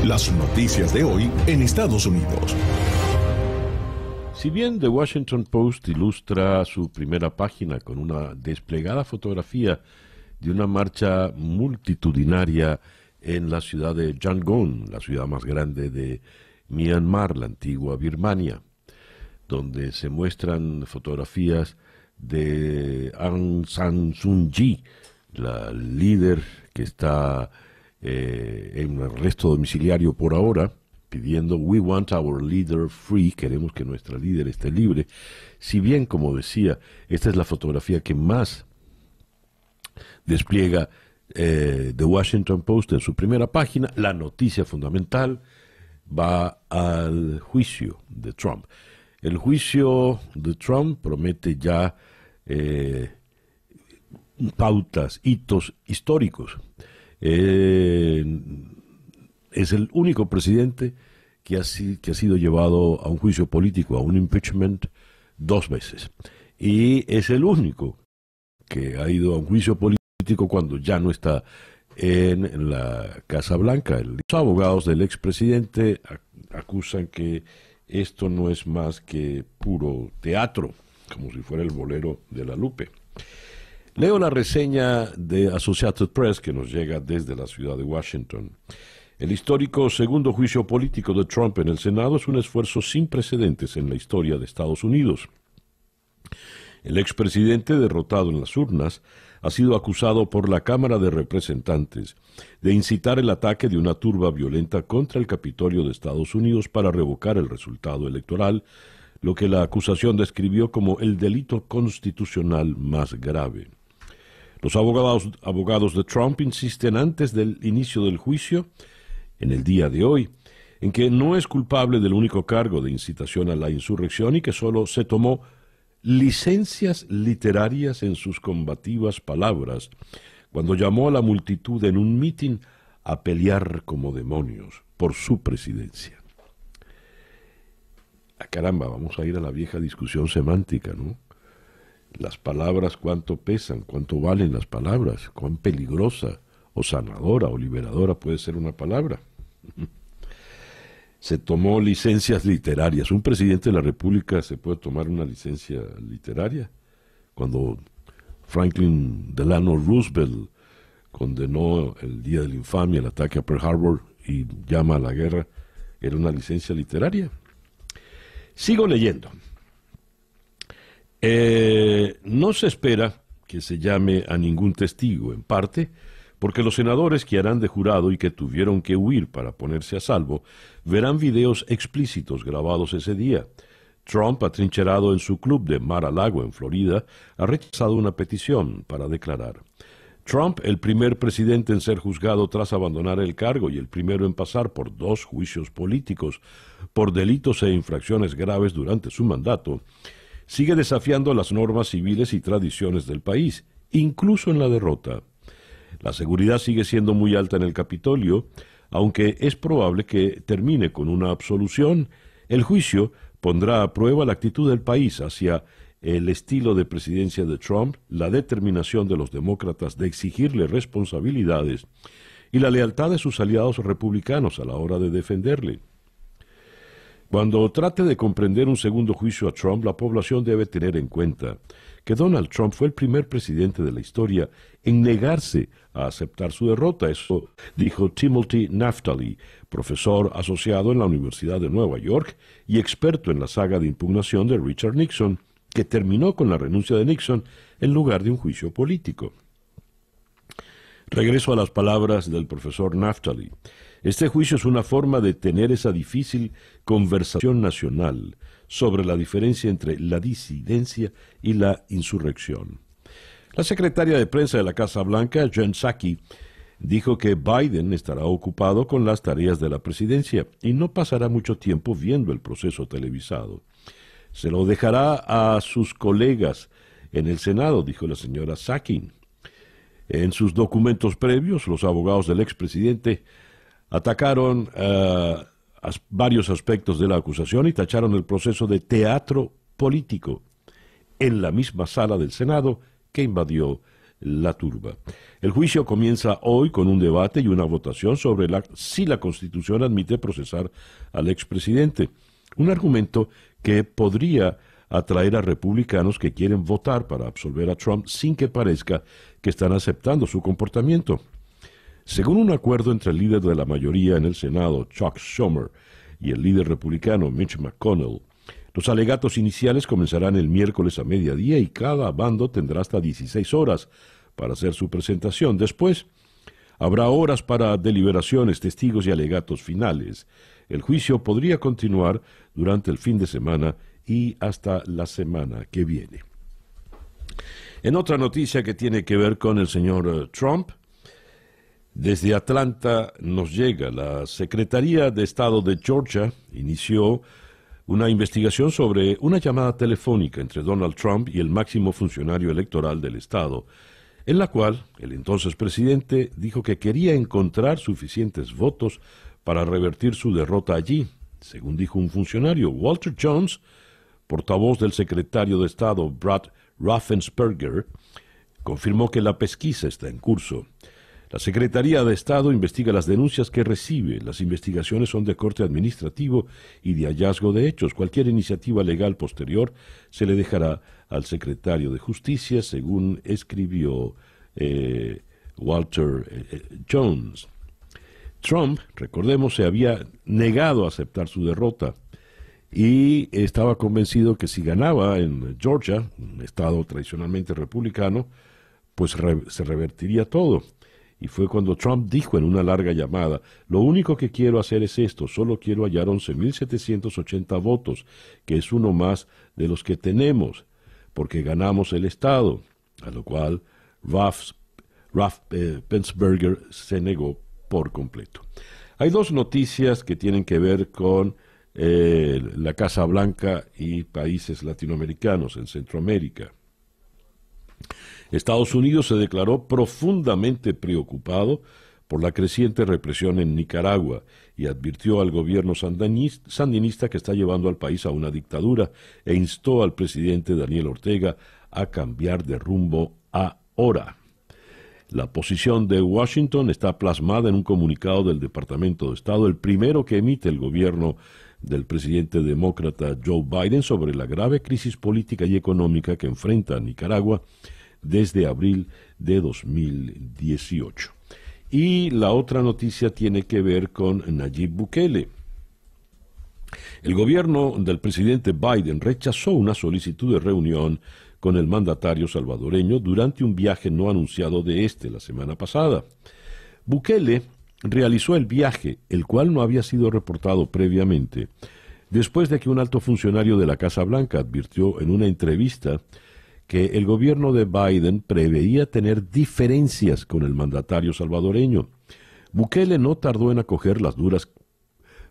Las noticias de hoy en Estados Unidos. Si bien The Washington Post ilustra su primera página con una desplegada fotografía de una marcha multitudinaria en la ciudad de Yangon, la ciudad más grande de Myanmar, la antigua Birmania, donde se muestran fotografías de Aung San Suu Kyi, la líder que está en arresto domiciliario por ahora, pidiendo "We want our leader free", queremos que nuestra líder esté libre. Si bien, como decía, esta es la fotografía que más despliega The Washington Post en su primera página, la noticia fundamental va al juicio de Trump. El juicio de Trump promete ya pautas, hitos históricos. Es el único presidente que ha sido llevado a un juicio político, a un impeachment, 2 veces. Y es el único que ha ido a un juicio político cuando ya no está en la Casa Blanca. Los abogados del expresidente acusan que esto no es más que puro teatro, como si fuera el bolero de la Lupe. Leo la reseña de Associated Press que nos llega desde la ciudad de Washington. El histórico segundo juicio político de Trump en el Senado es un esfuerzo sin precedentes en la historia de Estados Unidos. El expresidente, derrotado en las urnas, ha sido acusado por la Cámara de Representantes de incitar el ataque de una turba violenta contra el Capitolio de Estados Unidos para revocar el resultado electoral, lo que la acusación describió como el delito constitucional más grave. Los abogados de Trump insisten antes del inicio del juicio, en el día de hoy, en que no es culpable del único cargo de incitación a la insurrección y que solo se tomó licencias literarias en sus combativas palabras cuando llamó a la multitud en un mitin a pelear como demonios por su presidencia. Caramba, vamos a ir a la vieja discusión semántica, ¿no? Las palabras, cuánto pesan, cuánto valen las palabras, cuán peligrosa o sanadora o liberadora puede ser una palabra. Se tomó licencias literarias. ¿Un presidente de la República se puede tomar una licencia literaria? Cuando Franklin Delano Roosevelt condenó el día de la infamia, el ataque a Pearl Harbor y llama a la guerra, ¿era una licencia literaria? Sigo leyendo. No se espera que se llame a ningún testigo, en parte porque los senadores que harán de jurado y que tuvieron que huir para ponerse a salvo, verán videos explícitos grabados ese día. Trump, atrincherado en su club de Mar-a-Lago en Florida, ha rechazado una petición para declarar. Trump, el primer presidente en ser juzgado tras abandonar el cargo y el primero en pasar por 2 juicios políticos por delitos e infracciones graves durante su mandato, sigue desafiando las normas civiles y tradiciones del país, incluso en la derrota. La seguridad sigue siendo muy alta en el Capitolio, aunque es probable que termine con una absolución. El juicio pondrá a prueba la actitud del país hacia el estilo de presidencia de Trump, la determinación de los demócratas de exigirle responsabilidades y la lealtad de sus aliados republicanos a la hora de defenderle. Cuando trate de comprender un segundo juicio a Trump, la población debe tener en cuenta que Donald Trump fue el primer presidente de la historia en negarse a aceptar su derrota. Eso dijo Timothy Naftali, profesor asociado en la Universidad de Nueva York y experto en la saga de impugnación de Richard Nixon, que terminó con la renuncia de Nixon en lugar de un juicio político. Regreso a las palabras del profesor Naftali. Este juicio es una forma de tener esa difícil conversación nacional sobre la diferencia entre la disidencia y la insurrección. La secretaria de prensa de la Casa Blanca, Jen Psaki, dijo que Biden estará ocupado con las tareas de la presidencia y no pasará mucho tiempo viendo el proceso televisado. Se lo dejará a sus colegas en el Senado, dijo la señora Psaki. En sus documentos previos, los abogados del expresidente atacaron varios aspectos de la acusación y tacharon el proceso de teatro político en la misma sala del Senado que invadió la turba. El juicio comienza hoy con un debate y una votación sobre si la Constitución admite procesar al expresidente. Un argumento que podría atraer a republicanos que quieren votar para absolver a Trump sin que parezca que están aceptando su comportamiento. Según un acuerdo entre el líder de la mayoría en el Senado, Chuck Schumer, y el líder republicano, Mitch McConnell, los alegatos iniciales comenzarán el miércoles a mediodía y cada bando tendrá hasta 16 horas para hacer su presentación. Después, habrá horas para deliberaciones, testigos y alegatos finales. El juicio podría continuar durante el fin de semana y hasta la semana que viene. En otra noticia que tiene que ver con el señor Trump, desde Atlanta nos llega la Secretaría de Estado de Georgia inició una investigación sobre una llamada telefónica entre Donald Trump y el máximo funcionario electoral del estado, en la cual el entonces presidente dijo que quería encontrar suficientes votos para revertir su derrota allí. Según dijo un funcionario, Walter Jones, portavoz del secretario de Estado Brad Raffensperger, confirmó que la pesquisa está en curso. La Secretaría de Estado investiga las denuncias que recibe. Las investigaciones son de corte administrativo y de hallazgo de hechos. Cualquier iniciativa legal posterior se le dejará al secretario de Justicia, según escribió Walter Jones. Trump, recordemos, se había negado a aceptar su derrota y estaba convencido que si ganaba en Georgia, un estado tradicionalmente republicano, pues se revertiría todo. Y fue cuando Trump dijo en una larga llamada, lo único que quiero hacer es esto, solo quiero hallar 11.780 votos, que es uno más de los que tenemos, porque ganamos el Estado, a lo cual Raffensperger se negó por completo. Hay dos noticias que tienen que ver con la Casa Blanca y países latinoamericanos en Centroamérica. Estados Unidos se declaró profundamente preocupado por la creciente represión en Nicaragua y advirtió al gobierno sandinista que está llevando al país a una dictadura e instó al presidente Daniel Ortega a cambiar de rumbo ahora. La posición de Washington está plasmada en un comunicado del Departamento de Estado, el primero que emite el gobierno del presidente demócrata Joe Biden sobre la grave crisis política y económica que enfrenta Nicaragua desde abril de 2018. Y la otra noticia tiene que ver con Nayib Bukele. El gobierno del presidente Biden rechazó una solicitud de reunión con el mandatario salvadoreño durante un viaje no anunciado de la semana pasada. Bukele realizó el viaje, el cual no había sido reportado previamente, después de que un alto funcionario de la Casa Blanca advirtió en una entrevista que el gobierno de Biden preveía tener diferencias con el mandatario salvadoreño. Bukele no tardó en acoger las duras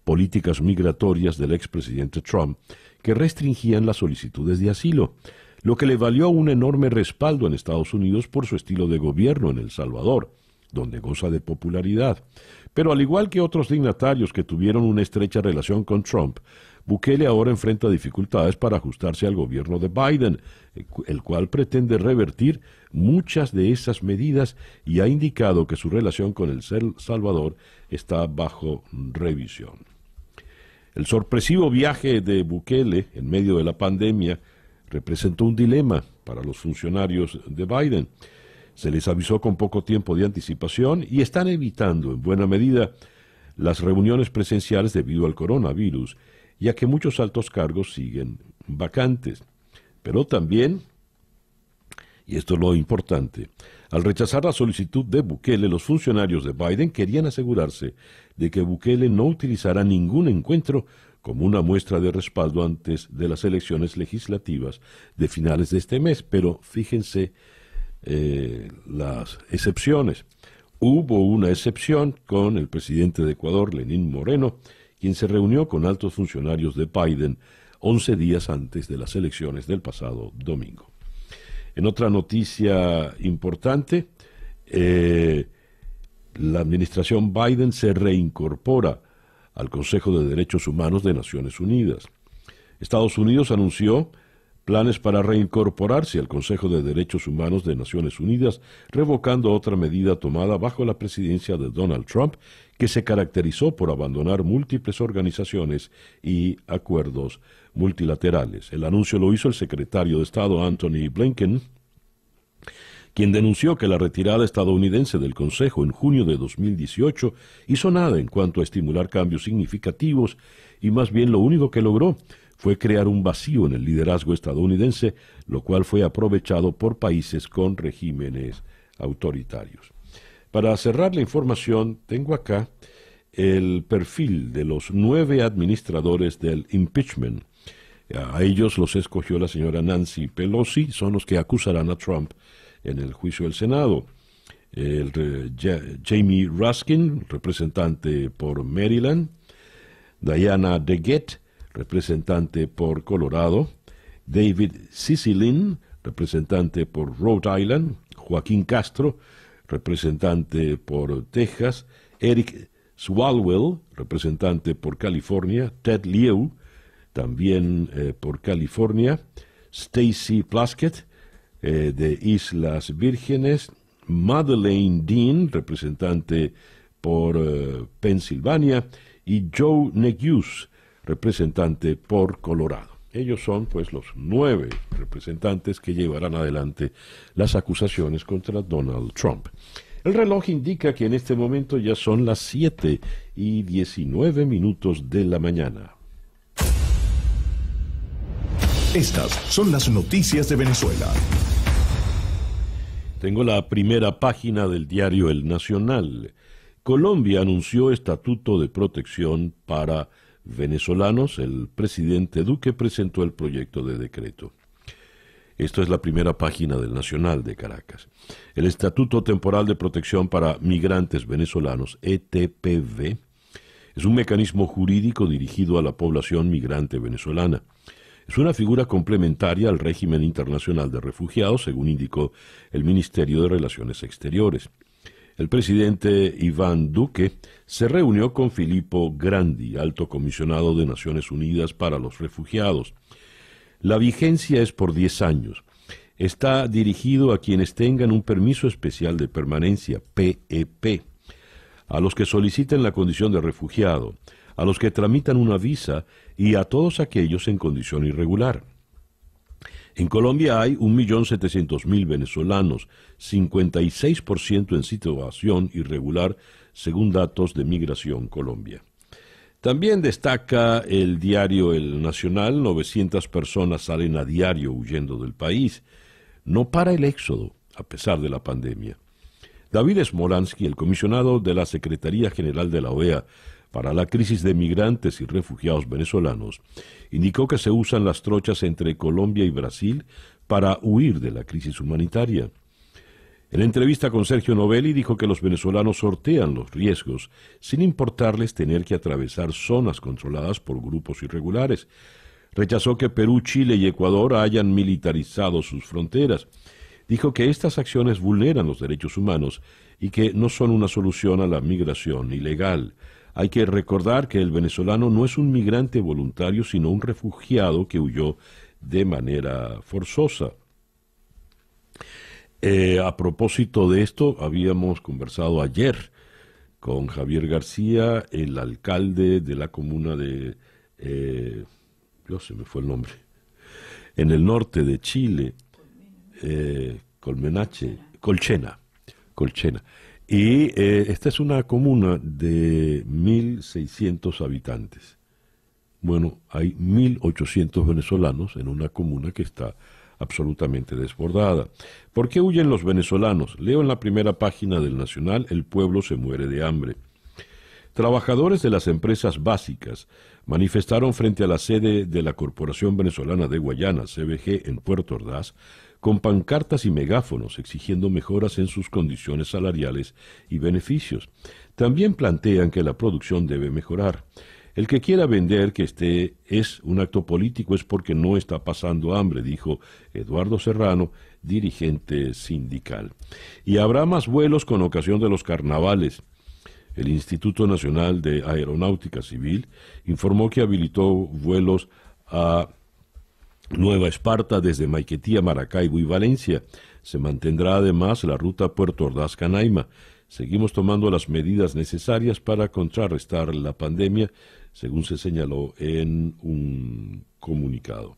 políticas migratorias del expresidente Trump, que restringían las solicitudes de asilo, lo que le valió un enorme respaldo en Estados Unidos por su estilo de gobierno en El Salvador, donde goza de popularidad. Pero al igual que otros dignatarios que tuvieron una estrecha relación con Trump, Bukele ahora enfrenta dificultades para ajustarse al gobierno de Biden, el cual pretende revertir muchas de esas medidas y ha indicado que su relación con El Salvador está bajo revisión. El sorpresivo viaje de Bukele en medio de la pandemia representó un dilema para los funcionarios de Biden. Se les avisó con poco tiempo de anticipación y están evitando en buena medida las reuniones presenciales debido al coronavirus, ya que muchos altos cargos siguen vacantes. Pero también, y esto es lo importante, al rechazar la solicitud de Bukele, los funcionarios de Biden querían asegurarse de que Bukele no utilizara ningún encuentro como una muestra de respaldo antes de las elecciones legislativas de finales de este mes. Pero fíjense las excepciones. Hubo una excepción con el presidente de Ecuador, Lenín Moreno, quien se reunió con altos funcionarios de Biden 11 días antes de las elecciones del pasado domingo. En otra noticia importante, la administración Biden se reincorpora al Consejo de Derechos Humanos de Naciones Unidas. Estados Unidos anunció planes para reincorporarse al Consejo de Derechos Humanos de Naciones Unidas, revocando otra medida tomada bajo la presidencia de Donald Trump, que se caracterizó por abandonar múltiples organizaciones y acuerdos multilaterales. El anuncio lo hizo el secretario de Estado Anthony Blinken, quien denunció que la retirada estadounidense del Consejo en junio de 2018 hizo nada en cuanto a estimular cambios significativos y más bien lo único que logró fue crear un vacío en el liderazgo estadounidense, lo cual fue aprovechado por países con regímenes autoritarios. Para cerrar la información, tengo acá el perfil de los 9 administradores del impeachment. A ellos los escogió la señora Nancy Pelosi, son los que acusarán a Trump en el juicio del Senado. Jamie Raskin, representante por Maryland; Diana DeGette, representante por Colorado; David Cicilline, representante por Rhode Island; Joaquín Castro, representante por Texas; Eric Swalwell, representante por California; Ted Lieu, también por California; Stacey Plaskett, de Islas Vírgenes; Madeleine Dean, representante por Pensilvania; y Joe Neguse, representante por Colorado. Ellos son, pues, los 9 representantes que llevarán adelante las acusaciones contra Donald Trump. El reloj indica que en este momento ya son las 7:19 de la mañana. Estas son las noticias de Venezuela. Tengo la primera página del diario El Nacional. Colombia anunció estatuto de protección para venezolanos. El presidente Duque presentó el proyecto de decreto. Esto es la primera página del Nacional de Caracas. El Estatuto Temporal de Protección para Migrantes Venezolanos, ETPV, es un mecanismo jurídico dirigido a la población migrante venezolana. Es una figura complementaria al régimen internacional de refugiados, según indicó el Ministerio de Relaciones Exteriores. El presidente Iván Duque se reunió con Filippo Grandi, alto comisionado de Naciones Unidas para los Refugiados. La vigencia es por 10 años. Está dirigido a quienes tengan un permiso especial de permanencia, PEP, a los que soliciten la condición de refugiado, a los que tramitan una visa y a todos aquellos en condición irregular. En Colombia hay 1.700.000 venezolanos, 56% en situación irregular, según datos de Migración Colombia. También destaca el diario El Nacional: 900 personas salen a diario huyendo del país. No para el éxodo, a pesar de la pandemia. David Smolansky, el comisionado de la Secretaría General de la OEA para la crisis de migrantes y refugiados venezolanos, indicó que se usan las trochas entre Colombia y Brasil para huir de la crisis humanitaria. En entrevista con Sergio Novelli dijo que los venezolanos sortean los riesgos sin importarles tener que atravesar zonas controladas por grupos irregulares. Rechazó que Perú, Chile y Ecuador hayan militarizado sus fronteras. Dijo que estas acciones vulneran los derechos humanos y que no son una solución a la migración ilegal. Hay que recordar que el venezolano no es un migrante voluntario, sino un refugiado que huyó de manera forzosa. A propósito de esto, habíamos conversado ayer con Javier García, el alcalde de la comuna de, se me fue el nombre, en el norte de Chile, Colchena. Y esta es una comuna de 1.600 habitantes. Bueno, hay 1.800 venezolanos en una comuna que está absolutamente desbordada. ¿Por qué huyen los venezolanos? Leo en la primera página del Nacional: el pueblo se muere de hambre. Trabajadores de las empresas básicas manifestaron frente a la sede de la Corporación Venezolana de Guayana, CBG, en Puerto Ordaz, con pancartas y megáfonos exigiendo mejoras en sus condiciones salariales y beneficios. También plantean que la producción debe mejorar. El que quiera vender que este es un acto político es porque no está pasando hambre, dijo Eduardo Serrano, dirigente sindical. Y habrá más vuelos con ocasión de los carnavales. El Instituto Nacional de Aeronáutica Civil informó que habilitó vuelos a Nueva Esparta desde Maiquetía, Maracaibo y Valencia. Se mantendrá además la ruta Puerto Ordaz-Canaima. Seguimos tomando las medidas necesarias para contrarrestar la pandemia, según se señaló en un comunicado.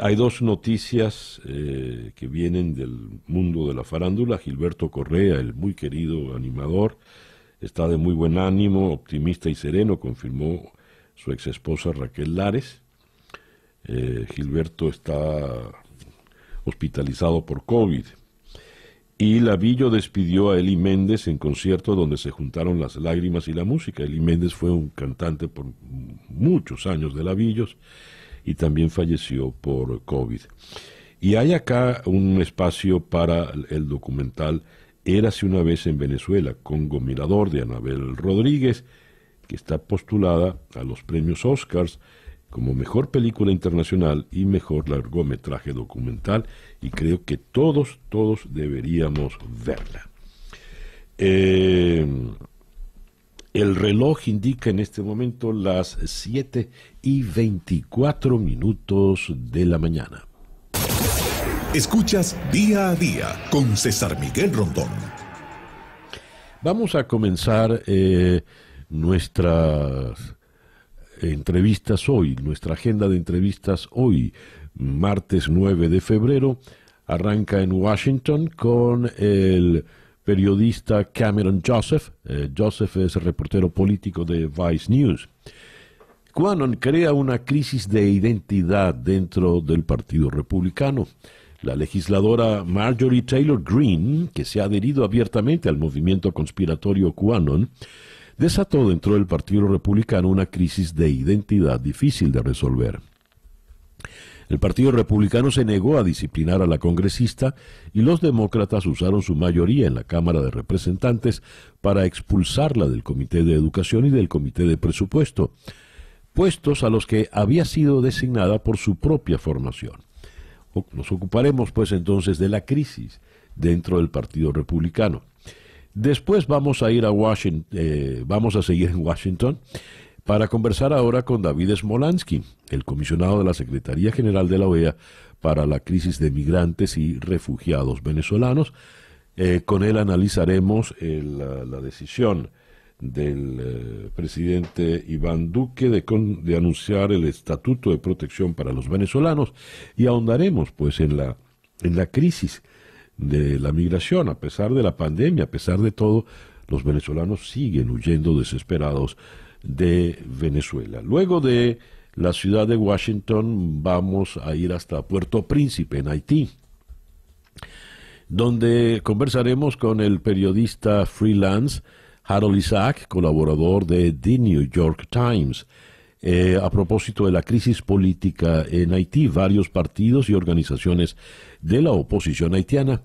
Hay dos noticias que vienen del mundo de la farándula. Gilberto Correa, el muy querido animador, está de muy buen ánimo, optimista y sereno, confirmó su exesposa Raquel Lares. Gilberto está hospitalizado por COVID. Y Lavillo despidió a Eli Méndez en concierto donde se juntaron las lágrimas y la música. Eli Méndez fue un cantante por muchos años de Lavillos y también falleció por COVID. Y hay acá un espacio para el documental Érase una vez en Venezuela, Congo Mirador, de Anabel Rodríguez, que está postulada a los premios Oscars como mejor película internacional y mejor largometraje documental, y creo que todos deberíamos verla. El reloj indica en este momento las 7:24 de la mañana. Escuchas Día a Día con César Miguel Rondón. Vamos a comenzar nuestras entrevistas hoy, nuestra agenda de entrevistas hoy, martes 9 de febrero, arranca en Washington con el periodista Cameron Joseph. Joseph es reportero político de Vice News. QAnon crea una crisis de identidad dentro del Partido Republicano. La legisladora Marjorie Taylor Greene, que se ha adherido abiertamente al movimiento conspiratorio QAnon, desató dentro del Partido Republicano una crisis de identidad difícil de resolver. El Partido Republicano se negó a disciplinar a la congresista y los demócratas usaron su mayoría en la Cámara de Representantes para expulsarla del Comité de Educación y del Comité de Presupuesto, puestos a los que había sido designada por su propia formación. Nos ocuparemos pues entonces de la crisis dentro del Partido Republicano. Después vamos a ir a Washington, vamos a seguir en Washington para conversar ahora con David Smolansky, el comisionado de la Secretaría General de la OEA para la crisis de migrantes y refugiados venezolanos. Con él analizaremos la decisión del presidente Iván Duque de anunciar el Estatuto de Protección para los venezolanos y ahondaremos pues en la crisis de la migración. A pesar de la pandemia, a pesar de todo, los venezolanos siguen huyendo desesperados de Venezuela. Luego de la ciudad de Washington vamos a ir hasta Puerto Príncipe, en Haití, donde conversaremos con el periodista freelance Harold Isaac, colaborador de The New York Times. A propósito de la crisis política en Haití, varios partidos y organizaciones de la oposición haitiana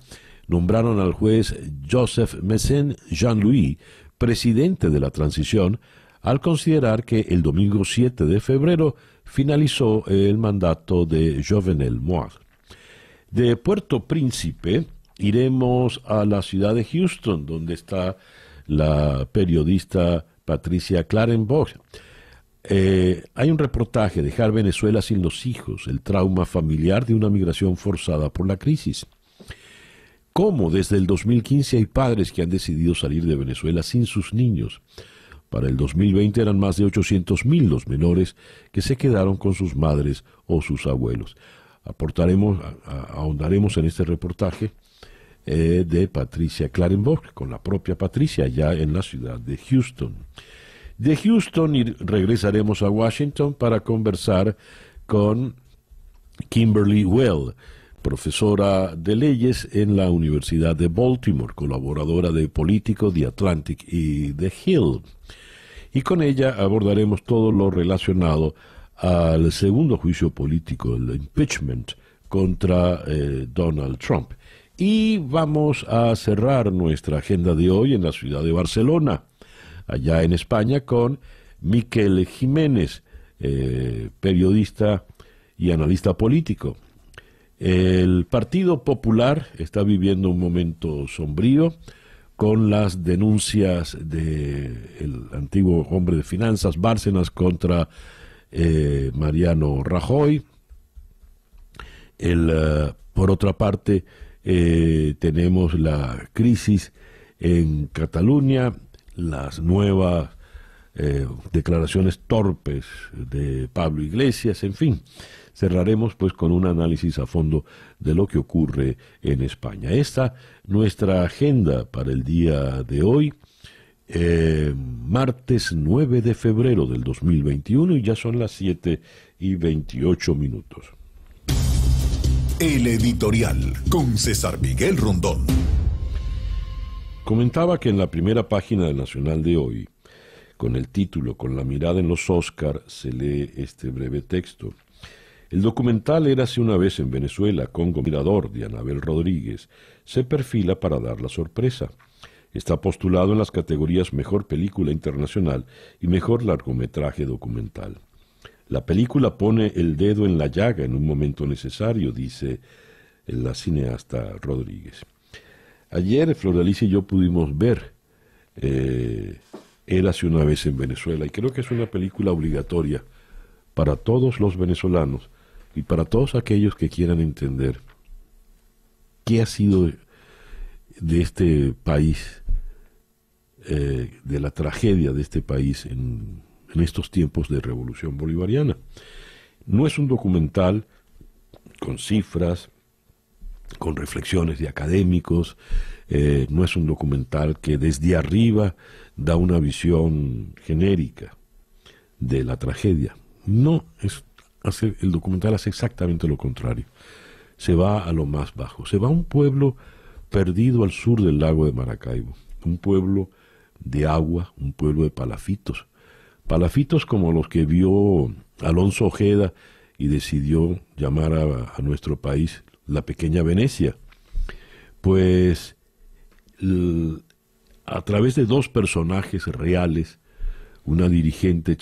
nombraron al juez Joseph Messen Jean-Louis presidente de la transición, al considerar que el domingo 7 de febrero finalizó el mandato de Jovenel Moïse. De Puerto Príncipe iremos a la ciudad de Houston, donde está la periodista Patricia Clarenbosch. Hay un reportaje, Dejar Venezuela sin los hijos, el trauma familiar de una migración forzada por la crisis. Cómo desde el 2015 hay padres que han decidido salir de Venezuela sin sus niños. Para el 2020 eran más de 800.000 los menores que se quedaron con sus madres o sus abuelos. Ahondaremos en este reportaje de Patricia Clarenbosch, con la propia Patricia, allá en la ciudad de Houston. De Houston regresaremos a Washington para conversar con Kimberly Well, profesora de leyes en la Universidad de Baltimore, colaboradora de Político, The Atlantic y The Hill. Y con ella abordaremos todo lo relacionado al segundo juicio político, el impeachment contra Donald Trump. Y vamos a cerrar nuestra agenda de hoy en la ciudad de Barcelona, allá en España, con Miquel Jiménez, periodista y analista político. El Partido Popular está viviendo un momento sombrío con las denuncias del antiguo hombre de finanzas, Bárcenas, contra Mariano Rajoy. Por otra parte, tenemos la crisis en Cataluña, las nuevas declaraciones torpes de Pablo Iglesias, en fin. Cerraremos pues con un análisis a fondo de lo que ocurre en España. Esta nuestra agenda para el día de hoy, martes 9 de febrero del 2021, y ya son las 7:28. El editorial con César Miguel Rondón. Comentaba que en la primera página del Nacional de hoy, con el título "Con la mirada en los Óscar", se lee este breve texto. El documental Érase una vez en Venezuela, Congo Mirador, de Anabel Rodríguez, se perfila para dar la sorpresa. Está postulado en las categorías Mejor Película Internacional y Mejor Largometraje Documental. La película pone el dedo en la llaga en un momento necesario, dice la cineasta Rodríguez. Ayer Floralicia y yo pudimos ver Érase una vez en Venezuela, y creo que es una película obligatoria para todos los venezolanos y para todos aquellos que quieran entender qué ha sido de este país, de la tragedia de este país en estos tiempos de revolución bolivariana. No es un documental con cifras, con reflexiones de académicos, no es un documental que desde arriba da una visión genérica de la tragedia. No, el documental hace exactamente lo contrario. Se va a lo más bajo, se va a un pueblo perdido al sur del lago de Maracaibo, un pueblo de agua, un pueblo de palafitos como los que vio Alonso Ojeda y decidió llamar a nuestro país la pequeña Venecia. Pues a través de dos personajes reales, una dirigente